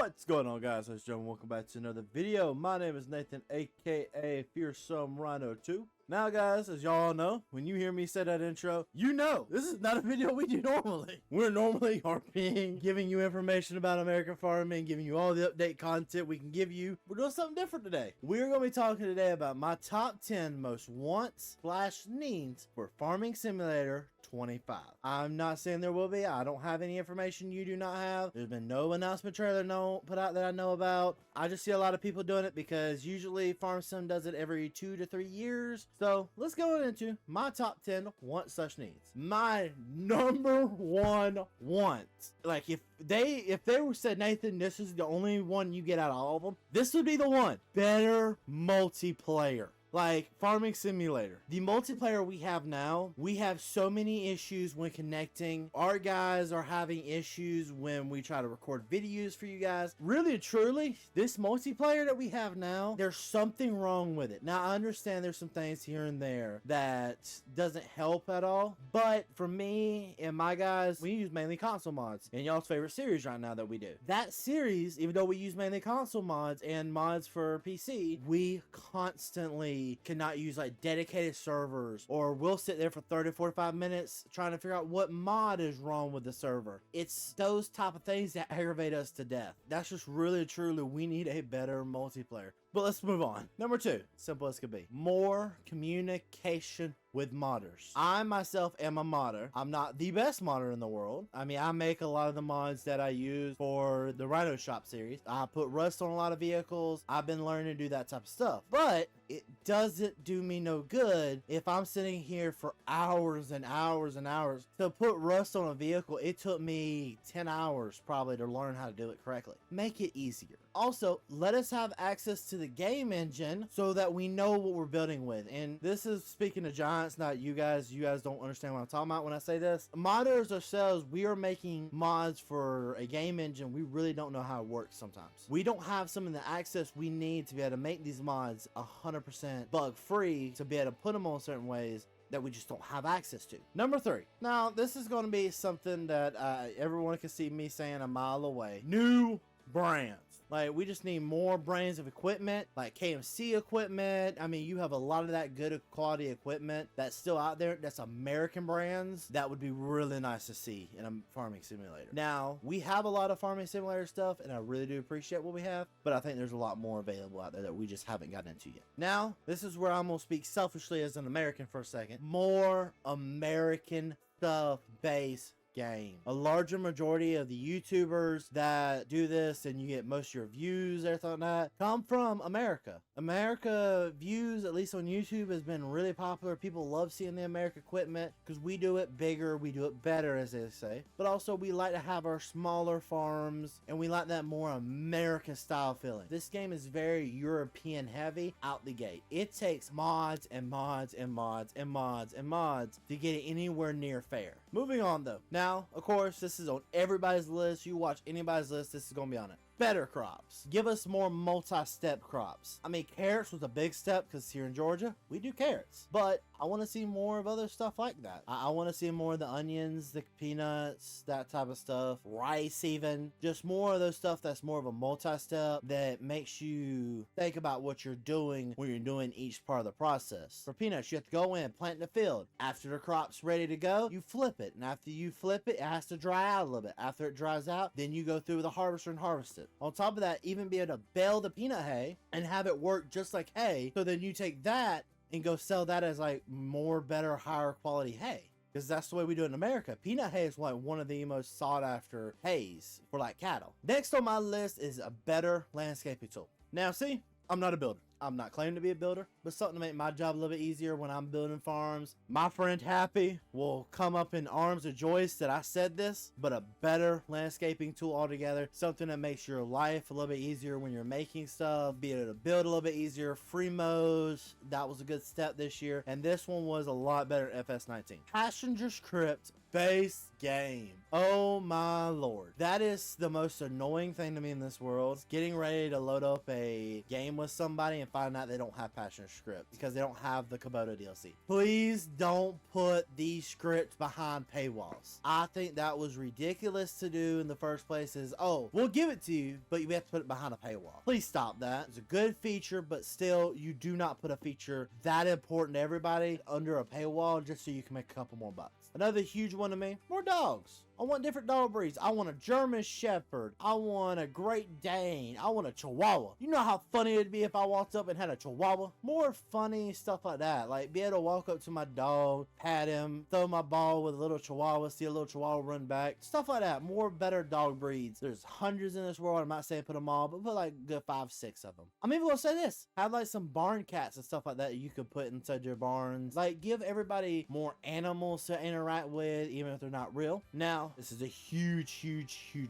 What's going on, guys? It's Joe and welcome back to another video. My name is Nathan, aka Fearsome Rhino 2. Now, guys, as y'all know, when you hear me say that intro, you know this is not a video we do normally. We're normally RPing, giving you information about American farming, giving you all the update content we can give you. We're doing something different today. We're going to be talking today about my top 10 most wants/needs for Farming Simulator 25. I'm not saying there will be. I don't have any information you do not have. There's been no announcement trailer put out that I know about. I just see a lot of people doing it because usually Farm Sim does it every 2 to 3 years. So let's go into my top 10 wants/needs. My number one want. Like if they were said, Nathan, this is the only one you get out of all of them, this would be the one. Better multiplayer. Like Farming Simulator. The multiplayer we have now, we have so many issues when connecting. Our guys are having issues when we try to record videos for you guys. Really, truly, this multiplayer that we have now, there's something wrong with it. Now, I understand there's some things here and there that doesn't help at all. But for me and my guys, we use mainly console mods. And y'all's favorite series right now that we do. That series, even though we use mainly console mods and mods for PC, we constantly cannot use like dedicated servers, or we'll sit there for 30-45 minutes trying to figure out what mod is wrong with the server. It's those type of things that aggravate us to death. That's just really truly, we need a better multiplayer. But let's move on. Number 2, simple as could be, more communication with modders. I myself am a modder. I'm not the best modder in the world. I mean, I make a lot of the mods that I use for the Rhino shop series. I put rust on a lot of vehicles. I've been learning to do that type of stuff. But it doesn't do me no good if I'm sitting here for hours and hours and hours. To put rust on a vehicle, it took me 10 hours probably to learn how to do it correctly. Make it easier. Also, let us have access to the game engine so that we know what we're building with. And this is speaking to Giants, not you guys. You guys don't understand what I'm talking about when I say this. Modders ourselves, we are making mods for a game engine. We really don't know how it works sometimes. We don't have some of the access we need to be able to make these mods 100% bug free, to be able to put them on certain ways that we just don't have access to. Number 3. Now, this is going to be something that everyone can see me saying a mile away. New brands. Like, we just need more brands of equipment, like KMC equipment. I mean, you have a lot of that good quality equipment that's still out there, that's American brands. That would be really nice to see in a farming simulator. Now, we have a lot of farming simulator stuff, and I really do appreciate what we have, but I think there's a lot more available out there that we just haven't gotten into yet. Now, this is where I'm gonna speak selfishly as an American for a second. More American stuff-based game. A larger majority of the YouTubers that do this and you get most of your views, everything like that, come from America. America views, at least on YouTube, has been really popular. People love seeing the American equipment because we do it bigger, we do it better, as they say. But also, we like to have our smaller farms, and we like that more American style feeling. This game is very European heavy out the gate. It takes mods and mods and mods and mods and mods to get it anywhere near fair. Moving on though. Now, of course, this is on everybody's list. You watch anybody's list, this is going to be on it. Better crops. Give us more multi-step crops. I mean, carrots was a big step because here in Georgia, we do carrots. But I want to see more of other stuff like that. I want to see more of the onions, the peanuts, that type of stuff. Rice even. Just more of those stuff that's more of a multi-step that makes you think about what you're doing when you're doing each part of the process. For peanuts, you have to go in, plant in the field. After the crop's ready to go, you flip it. And after you flip it, it has to dry out a little bit. After it dries out, then you go through with a harvester and harvest it. On top of that, even be able to bale the peanut hay and have it work just like hay. So then you take that and go sell that as like more, better, higher quality hay. Because that's the way we do it in America. Peanut hay is like one of the most sought after hays for like cattle. Next on my list is a better landscaping tool. Now see, I'm not a builder. I'm not claiming to be a builder, but something to make my job a little bit easier when I'm building farms. My friend Happy will come up in arms of joy that I said this, but a better landscaping tool altogether. Something that makes your life a little bit easier when you're making stuff, be able to build a little bit easier. Free mows, that was a good step this year. And this one was a lot better than FS19. Passenger script base game. Oh my lord. That is the most annoying thing to me in this world. Getting ready to load up a game with somebody and find out they don't have passenger scripts because they don't have the Kubota DLC. Please don't put these scripts behind paywalls. I think that was ridiculous to do in the first place. Is, oh, we'll give it to you, but you have to put it behind a paywall. Please stop that. It's a good feature, but still, you do not put a feature that important to everybody under a paywall just so you can make a couple more bucks. Another huge one to me, more dogs. I want different dog breeds. I want a German Shepherd. I want a Great Dane. I want a Chihuahua. You know how funny it'd be if I walked up and had a Chihuahua? More funny stuff like that. Like, be able to walk up to my dog, pat him, throw my ball with a little Chihuahua, see a little Chihuahua run back. Stuff like that. More better dog breeds. There's hundreds in this world. I'm not saying put them all, but put like good 5, 6 of them. I'm even gonna say this. Have like some barn cats and stuff like that you could put inside your barns. Like, give everybody more animals to interact with, even if they're not real. Now, this is a huge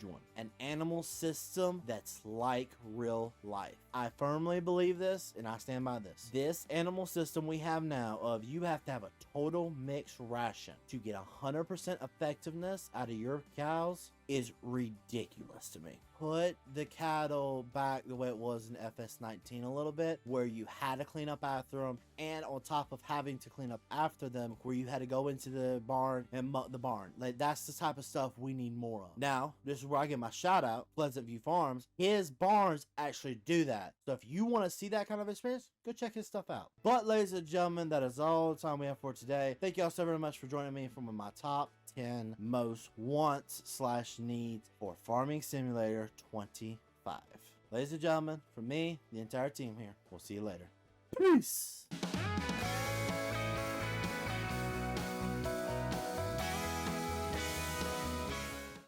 one. An animal system that's like real life. I firmly believe this, and I stand by this. This animal system we have now of you have to have a total mixed ration to get 100% effectiveness out of your cows is ridiculous to me. Put the cattle back the way it was in FS19 a little bit, where you had to clean up after them, and on top of having to clean up after them, where you had to go into the barn and muck the barn. Like, that's the type of stuff we need more of. Now, this is where I get my shout out. Pleasant View Farms, his barns actually do that. So if you want to see that kind of experience, go check his stuff out. But ladies and gentlemen, that is all the time we have for today. Thank y'all so very much for joining me for my top 10 most wants/needs for Farming Simulator 25. Ladies and gentlemen, from me, the entire team here, we'll see you later. Peace.